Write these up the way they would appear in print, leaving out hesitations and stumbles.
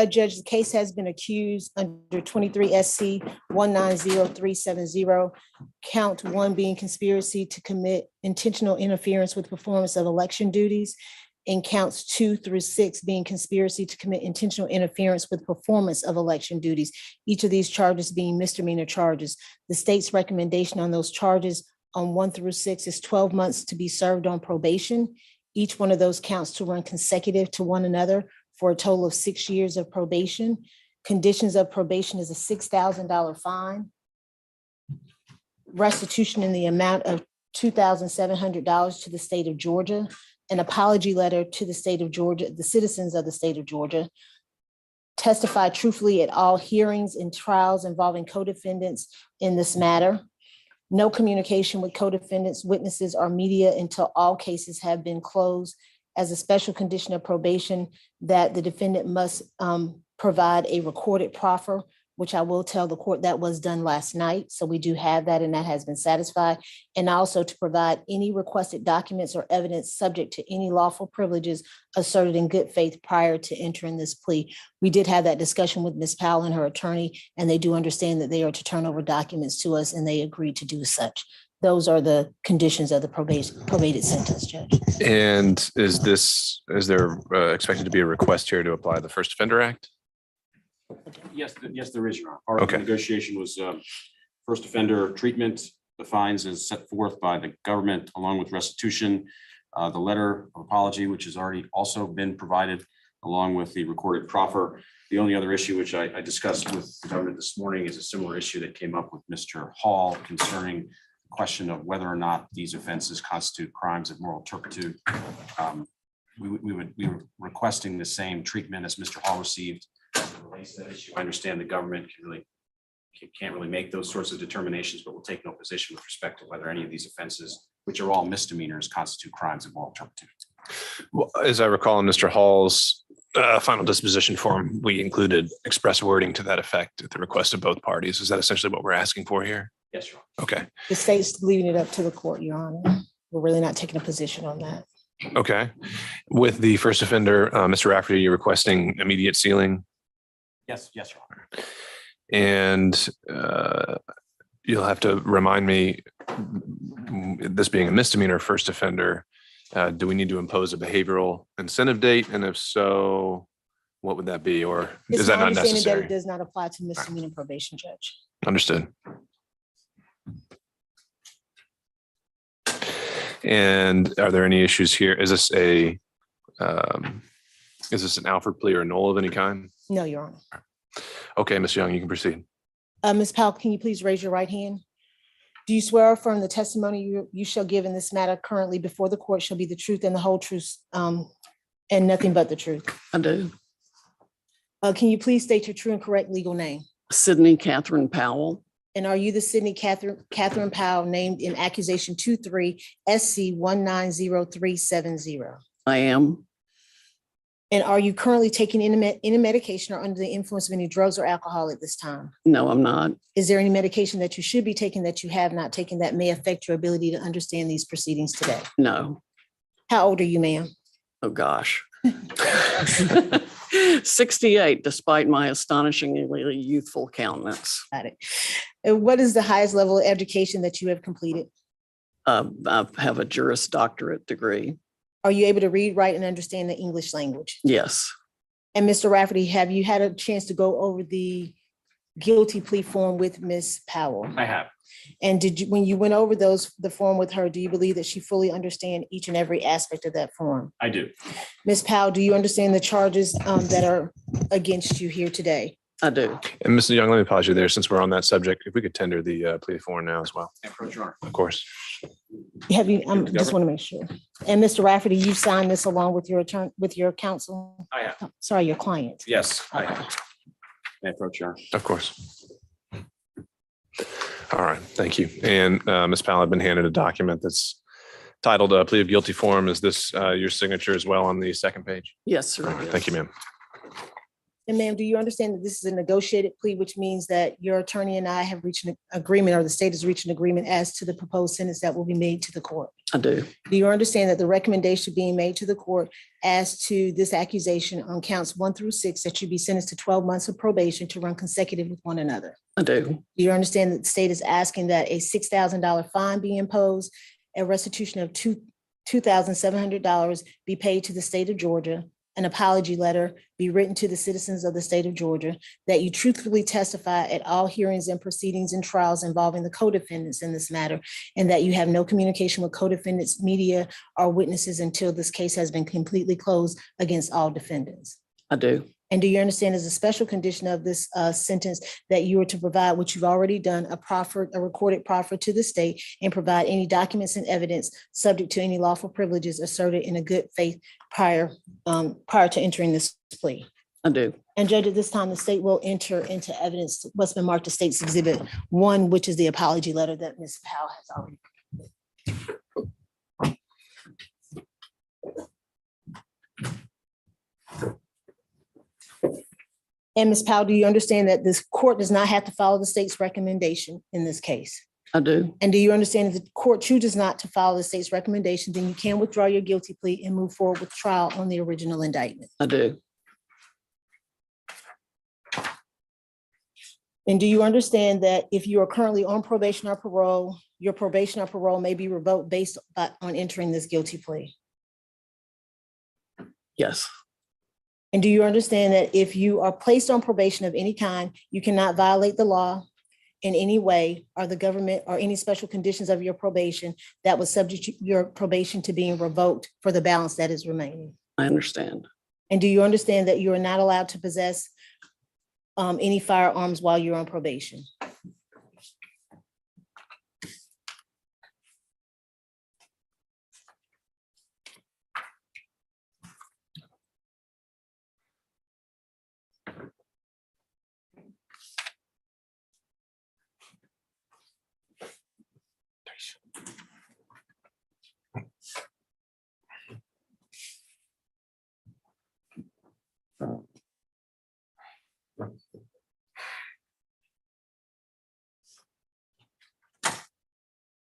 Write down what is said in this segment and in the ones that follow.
Judge, the case has been accused under 23 SC 190370, count 1 being conspiracy to commit intentional interference with performance of election duties, and counts 2 through 6 being conspiracy to commit intentional interference with performance of election duties, each of these charges being misdemeanor charges. The state's recommendation on those charges on 1 through 6 is 12 months to be served on probation. Each one of those counts to run consecutive to one another for a total of 6 years of probation. Conditions of probation is a $6,000 fine. Restitution in the amount of $2,700 to the state of Georgia. An apology letter to the state of Georgia, the citizens of the state of Georgia. Testify truthfully at all hearings and trials involving co-defendants in this matter. No communication with co-defendants, witnesses, or media until all cases have been closed. As a special condition of probation, that the defendant must provide a recorded proffer, which I will tell the court that was done last night. So we do have that, and that has been satisfied. And also to provide any requested documents or evidence subject to any lawful privileges asserted in good faith prior to entering this plea. We did have that discussion with Ms. Powell and her attorney, and they do understand that they are to turn over documents to us, and they agreed to do such. Those are the conditions of the probated sentence, Judge. And is there expected to be a request here to apply the First Offender Act? Yes, there is, Your Honor. Part of the negotiation was first offender treatment. The fines is set forth by the government along with restitution. The letter of apology, which has already also been provided along with the recorded proffer. The only other issue which I discussed with the government this morning is a similar issue that came up with Mr. Hall concerning question of whether or not these offenses constitute crimes of moral turpitude. We were requesting the same treatment as Mr. Hall received. I understand the government can't really make those sorts of determinations, but will take no position with respect to whether any of these offenses, which are all misdemeanors, constitute crimes of moral turpitude. Well, as I recall in Mr. Hall's final disposition form, we included express wording to that effect at the request of both parties. Is that essentially what we're asking for here? Yes, Your Honor. Okay. The state's leaving it up to the court, Your Honor. We're really not taking a position on that. Okay. With the first offender, Mr. Rafferty, you're requesting immediate sealing? Yes, Your Honor. And you'll have to remind me, this being a misdemeanor first offender, do we need to impose a behavioral incentive date? And if so, what would that be? Or is that not necessary? That it does not apply to misdemeanor probation, Judge. Understood. And are there any issues here? Is this an Alford plea or a null of any kind? No, Your Honor. Okay, Ms. Young, you can proceed. Ms. Powell, can you please raise your right hand? Do you swear or affirm the testimony you shall give in this matter currently before the court shall be the truth and the whole truth and nothing but the truth? I do. Can you please state your true and correct legal name? Sydney Katherine Powell. And are you the Sydney Katherine Powell named in accusation 23 SC 190370? I am. And are you currently taking any medication or under the influence of any drugs or alcohol at this time? No, I'm not. Is there any medication that you should be taking that you have not taken that may affect your ability to understand these proceedings today? No. How old are you, ma'am? Oh, gosh. 68, despite my astonishingly youthful countenance. Got it. And what is the highest level of education that you have completed? I have a Juris Doctorate degree. Are you able to read, write, and understand the English language? Yes. And Mr. Rafferty, have you had a chance to go over the guilty plea form with Ms. Powell? I have. And did you, when you went over the form with her, do you believe that she fully understands each and every aspect of that form? I do. Ms. Powell, do you understand the charges that are against you here today? I do. And Mr. Young, let me pause you there since we're on that subject. If we could tender the plea form now as well. Approach, Your Honor. Of course. Have you, I just want to make sure. And Mr. Rafferty, you signed this along with your attorney, with your counsel? I have. Oh, sorry, your client. Yes, I have. May I approach, Your Honor? Of course. All right, thank you. And Ms. Powell, I've been handed a document that's titled a plea of guilty form. Is this your signature as well on the second page? Yes, sir. All right, thank you, ma'am. And ma'am, do you understand that this is a negotiated plea, which means that your attorney and I have reached an agreement, or the state has reached an agreement as to the proposed sentence that will be made to the court? I do. Do you understand that the recommendation being made to the court as to this accusation on counts 1 through 6, that you be sentenced to 12 months of probation to run consecutive with one another? I do. Do you understand that the state is asking that a $6,000 fine be imposed, a restitution of $2,700 be paid to the state of Georgia, an apology letter be written to the citizens of the state of Georgia, that you truthfully testify at all hearings and proceedings and trials involving the co-defendants in this matter, and that you have no communication with co-defendants, media, or witnesses until this case has been completely closed against all defendants? I do. And do you understand as a special condition of this sentence that you are to provide, what you've already done, a recorded proffer to the state, and provide any documents and evidence subject to any lawful privileges asserted in a good faith prior to entering this plea? I do. And Judge, at this time, the state will enter into evidence what's been marked as State's Exhibit 1, which is the apology letter that Ms. Powell has already. And Ms. Powell, do you understand that this court does not have to follow the state's recommendation in this case? I do. And do you understand if the court chooses not to follow the state's recommendation, then you can withdraw your guilty plea and move forward with trial on the original indictment? I do. And do you understand that if you are currently on probation or parole, your probation or parole may be revoked based on entering this guilty plea? Yes. And do you understand that if you are placed on probation of any kind, you cannot violate the law in any way, or the government, or any special conditions of your probation that would subject your probation to being revoked for the balance that is remaining? I understand. And do you understand that you are not allowed to possess any firearms while you're on probation?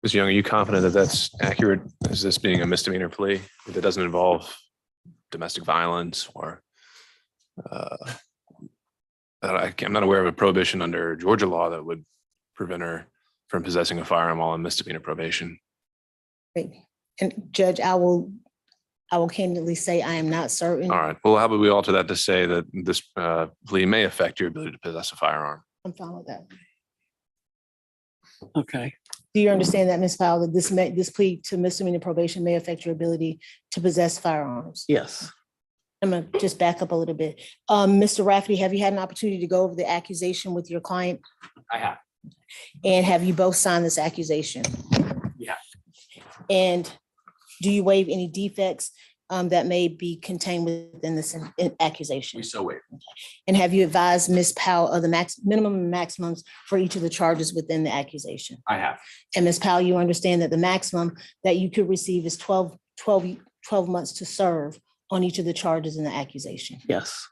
Ms. Young, are you confident that that's accurate? Is this being a misdemeanor plea that doesn't involve domestic violence or I'm not aware of a prohibition under Georgia law that would prevent her from possessing a firearm while on misdemeanor probation? Great. And Judge, I will candidly say I am not certain. All right. Well, how about we alter that to say that this plea may affect your ability to possess a firearm? I'm fine with that. Okay. Do you understand that, Ms. Powell, that this plea to misdemeanor probation may affect your ability to possess firearms? Yes. I'm gonna just back up a little bit. Mr. Rafferty, have you had an opportunity to go over the accusation with your client? I have. And have you both signed this accusation? Yeah. And do you waive any defects that may be contained within this accusation? We so waive. And have you advised Ms. Powell of the minimum and maximums for each of the charges within the accusation? I have. And Ms. Powell, you understand that the maximum that you could receive is 12 months to serve on each of the charges in the accusation? Yes.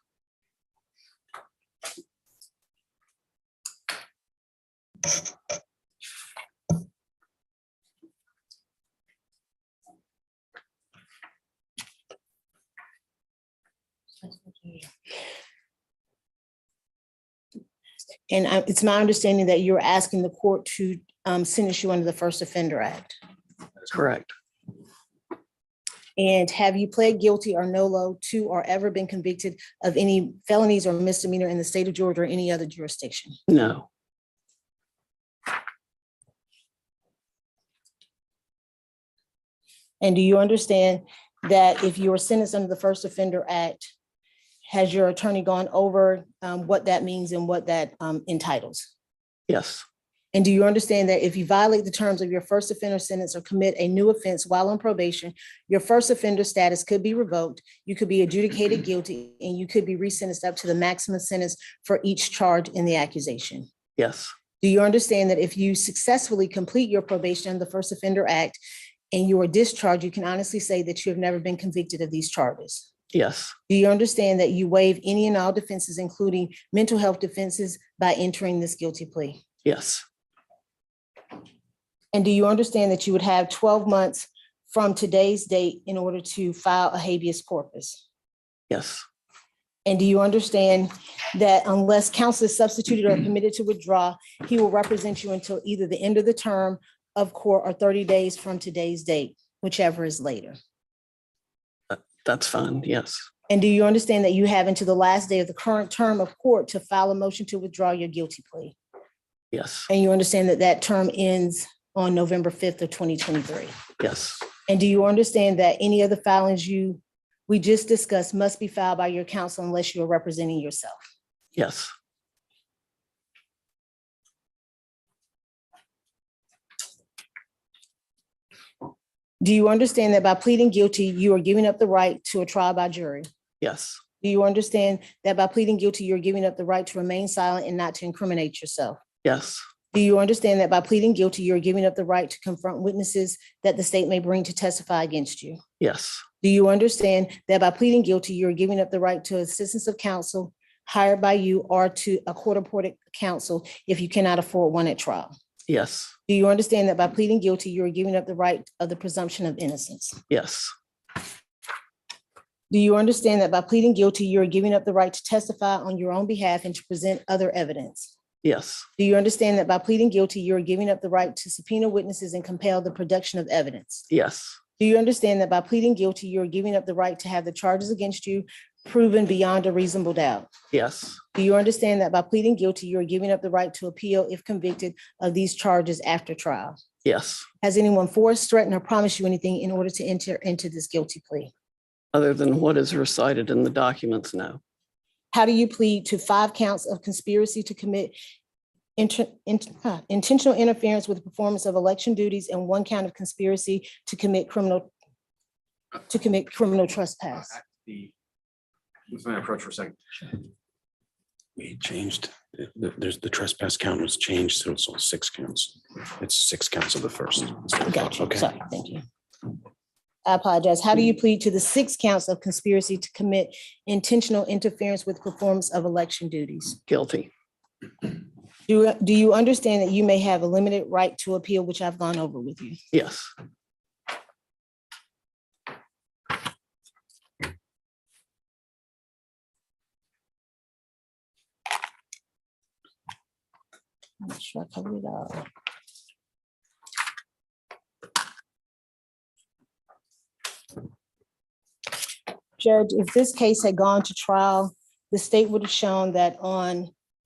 And it's my understanding that you're asking the court to sentence you under the First Offender Act. That's correct. And have you pled guilty or nolo to or ever been convicted of any felonies or misdemeanor in the state of Georgia or any other jurisdiction? No. And do you understand that if you are sentenced under the First Offender Act, has your attorney gone over what that means and what that entitles? Yes. And do you understand that if you violate the terms of your first offender sentence or commit a new offense while on probation, your first offender status could be revoked, you could be adjudicated guilty, and you could be resentenced up to the maximum sentence for each charge in the accusation? Yes. Do you understand that if you successfully complete your probation under the First Offender Act and you are discharged, you can honestly say that you have never been convicted of these charges? Yes. Do you understand that you waive any and all defenses, including mental health defenses, by entering this guilty plea? Yes. And do you understand that you would have 12 months from today's date in order to file a habeas corpus? Yes. And do you understand that unless counsel is substituted or permitted to withdraw, he will represent you until either the end of the term of court or 30 days from today's date, whichever is later? That's fine. Yes. And do you understand that you have until the last day of the current term of court to file a motion to withdraw your guilty plea? Yes. And you understand that that term ends on November 5th of 2023? Yes. And do you understand that any of the filings we just discussed must be filed by your counsel unless you are representing yourself? Yes. Do you understand that by pleading guilty, you are giving up the right to a trial by jury? Yes. Do you understand that by pleading guilty, you're giving up the right to remain silent and not to incriminate yourself? Yes. Do you understand that by pleading guilty, you're giving up the right to confront witnesses that the state may bring to testify against you? Yes. Do you understand that by pleading guilty, you're giving up the right to assistance of counsel hired by you or to a court-appointed counsel if you cannot afford one at trial? Yes. Do you understand that by pleading guilty, you're giving up the right of the presumption of innocence? Yes. Do you understand that by pleading guilty, you're giving up the right to testify on your own behalf and to present other evidence? Yes. Do you understand that by pleading guilty, you're giving up the right to subpoena witnesses and compel the production of evidence? Yes. Do you understand that by pleading guilty, you're giving up the right to have the charges against you proven beyond a reasonable doubt? Yes. Do you understand that by pleading guilty, you're giving up the right to appeal if convicted of these charges after trial? Yes. Has anyone forced, threatened, or promised you anything in order to enter into this guilty plea? Other than what is recited in the documents, no. How do you plead to 5 counts of conspiracy to commit intentional interference with the performance of election duties and 1 count of conspiracy to commit criminal trespass? Let me approach for a second. We changed, there's the trespass count was changed, so it's all 6 counts. It's 6 counts of the first. Got you. Okay. Sorry, thank you. I apologize. How do you plead to the 6 counts of conspiracy to commit intentional interference with performance of election duties? Guilty. Do you understand that you may have a limited right to appeal, which I've gone over with you? Yes. I'm not sure I covered it all. Judge, if this case had gone to trial, the state would have shown that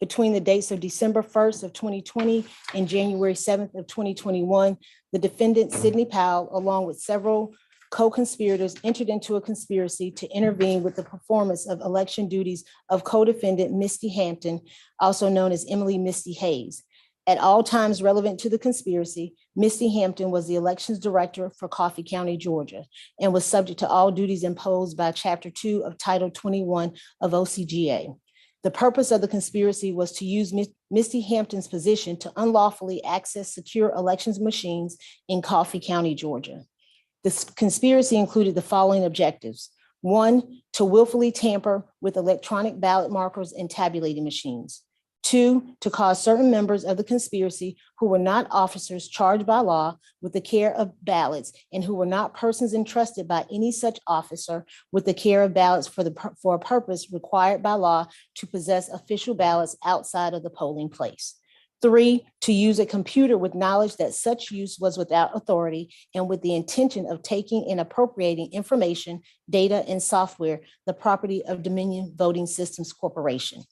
between the dates of December 1st of 2020 and January 7th of 2021, the defendant, Sidney Powell, along with several co-conspirators, entered into a conspiracy to intervene with the performance of election duties of co-defendant Misty Hampton, also known as Emily Misty Hayes. At all times relevant to the conspiracy, Misty Hampton was the elections director for Coffee County, Georgia, and was subject to all duties imposed by Chapter 2 of Title 21 of OCGA. The purpose of the conspiracy was to use Misty Hampton's position to unlawfully access secure elections machines in Coffee County, Georgia. This conspiracy included the following objectives: 1, to willfully tamper with electronic ballot markers and tabulating machines; 2, to cause certain members of the conspiracy who were not officers charged by law with the care of ballots and who were not persons entrusted by any such officer with the care of ballots for a purpose required by law to possess official ballots outside of the polling place; 3, to use a computer with knowledge that such use was without authority and with the intention of taking and appropriating information, data, and software, the property of Dominion Voting Systems Corporation;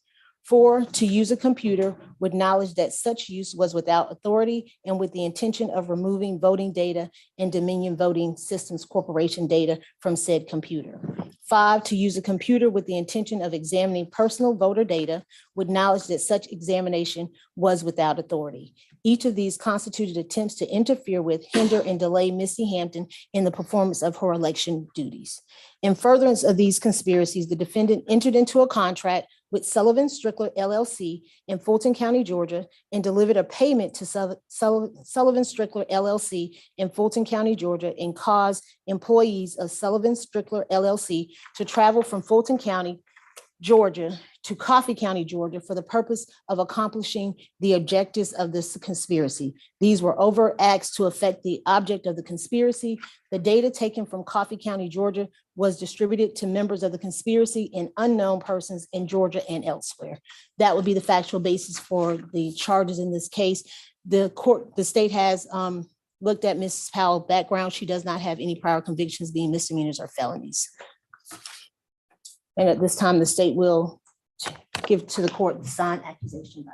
4, to use a computer with knowledge that such use was without authority and with the intention of removing voting data and Dominion Voting Systems Corporation data from said computer; 5, to use a computer with the intention of examining personal voter data with knowledge that such examination was without authority. Each of these constituted attempts to interfere with, hinder, and delay Misty Hampton in the performance of her election duties. In furtherance of these conspiracies, the defendant entered into a contract with Sullivan Strickler LLC in Fulton County, Georgia, and delivered a payment to Sullivan Strickler LLC in Fulton County, Georgia, and caused employees of Sullivan Strickler LLC to travel from Fulton County, Georgia to Coffee County, Georgia, for the purpose of accomplishing the objectives of this conspiracy. These were overt acts to affect the object of the conspiracy. The data taken from Coffee County, Georgia was distributed to members of the conspiracy and unknown persons in Georgia and elsewhere. That would be the factual basis for the charges in this case. The state has looked at Mrs. Powell's background. She does not have any prior convictions, being misdemeanors or felonies. And at this time, the state will give to the court the signed accusation.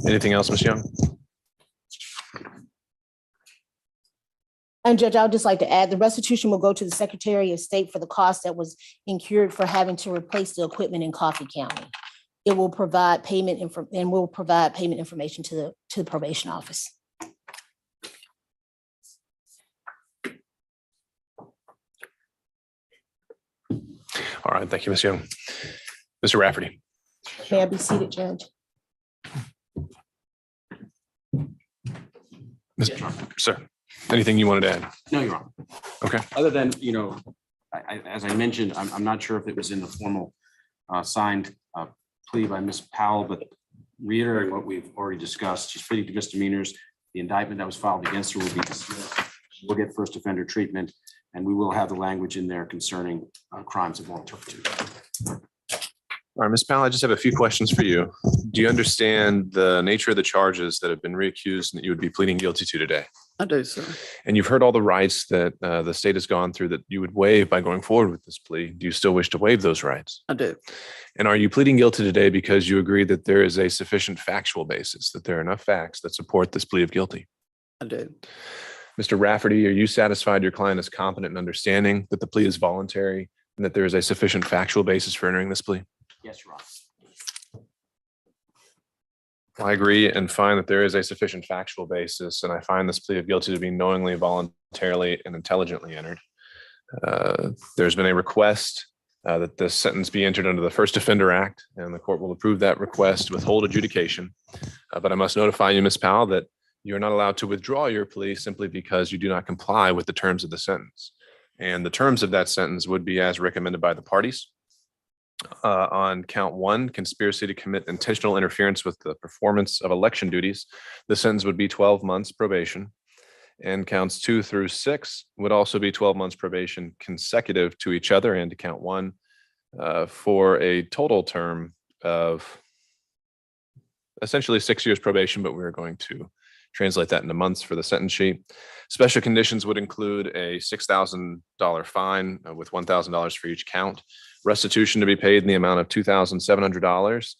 Anything else, Ms. Young? And Judge, I would just like to add, the restitution will go to the Secretary of State for the cost that was incurred for having to replace the equipment in Coffee County. It will provide payment and will provide payment information to the probation office. All right, thank you, Ms. Young. Mr. Rafferty. May I be seated, Judge? Sir, anything you wanted to add? No, Your Honor. Okay. Other than, as I mentioned, I'm not sure if it was in the formal signed plea by Ms. Powell, but reiterating what we've already discussed, she's pleading to misdemeanors. The indictment that was filed against her will be dismissed. We'll get first offender treatment, and we will have the language in there concerning crimes of moral turpitude. All right, Ms. Powell, I just have a few questions for you. Do you understand the nature of the charges that have been reaccused and that you would be pleading guilty to today? I do, sir. And you've heard all the rights that the state has gone through that you would waive by going forward with this plea. Do you still wish to waive those rights? I do. And are you pleading guilty today because you agree that there is a sufficient factual basis, that there are enough facts that support this plea of guilty? I do. Mr. Rafferty, are you satisfied your client is competent in understanding that the plea is voluntary and that there is a sufficient factual basis for entering this plea? Yes, Your Honor. I agree and find that there is a sufficient factual basis, and I find this plea of guilty to be knowingly, voluntarily, and intelligently entered. There's been a request that this sentence be entered under the First Offender Act, and the court will approve that request, withhold adjudication. But I must notify you, Ms. Powell, that you're not allowed to withdraw your plea simply because you do not comply with the terms of the sentence. And the terms of that sentence would be as recommended by the parties. On count 1, conspiracy to commit intentional interference with the performance of election duties, the sentence would be 12 months probation. And counts 2 through 6 would also be 12 months probation consecutive to each other and to count 1 for a total term of essentially 6 years probation, but we're going to translate that into months for the sentence sheet. Special conditions would include a $6,000 fine with $1,000 for each count. Restitution to be paid in the amount of $2,700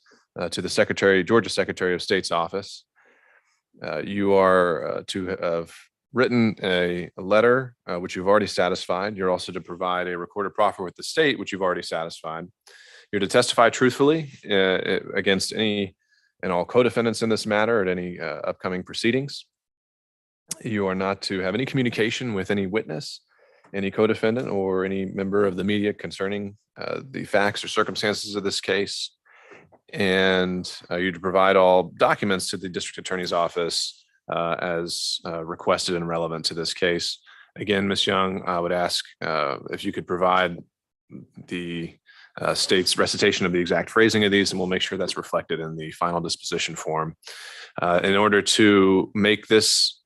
to the Georgia Secretary of State's office. You are to have written a letter, which you've already satisfied. You're also to provide a recorded proffer with the state, which you've already satisfied. You're to testify truthfully against any and all co-defendants in this matter at any upcoming proceedings. You are not to have any communication with any witness, any co-defendant, or any member of the media concerning the facts or circumstances of this case. And you're to provide all documents to the district attorney's office as requested and relevant to this case. Again, Ms. Young, I would ask if you could provide the state's recitation of the exact phrasing of these, and we'll make sure that's reflected in the final disposition form. In order to make this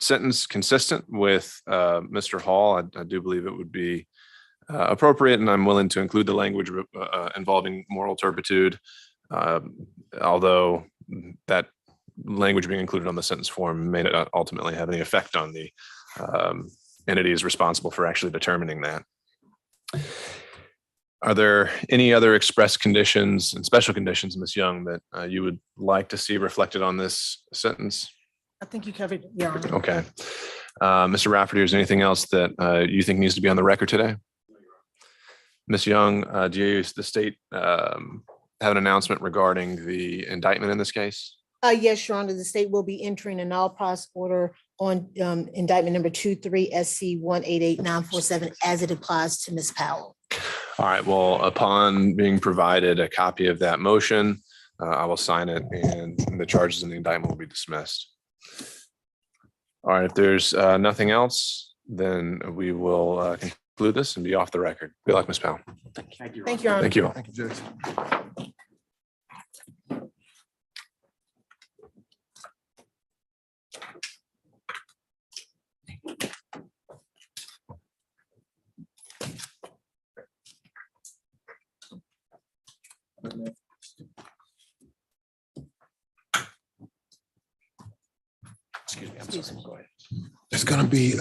sentence consistent with Mr. Hall, I do believe it would be appropriate, and I'm willing to include the language involving moral turpitude, although that language being included on the sentence form may not ultimately have any effect on the entities responsible for actually determining that. Are there any other express conditions and special conditions, Ms. Young, that you would like to see reflected on this sentence? I think you covered it, Your Honor. Okay. Mr. Rafferty, is there anything else that you think needs to be on the record today? Ms. Young, do you, the state, have an announcement regarding the indictment in this case? Yes, Your Honor, the state will be entering an all-pros order on indictment number 23 SC 188-947 as it applies to Ms. Powell. All right, well, upon being provided a copy of that motion, I will sign it and the charges in the indictment will be dismissed. All right, if there's nothing else, then we will conclude this and be off the record. Good luck, Ms. Powell. Thank you. Thank you, Your Honor. Thank you all. Thank you, Judge. Excuse me. I'm sorry. It's gonna be,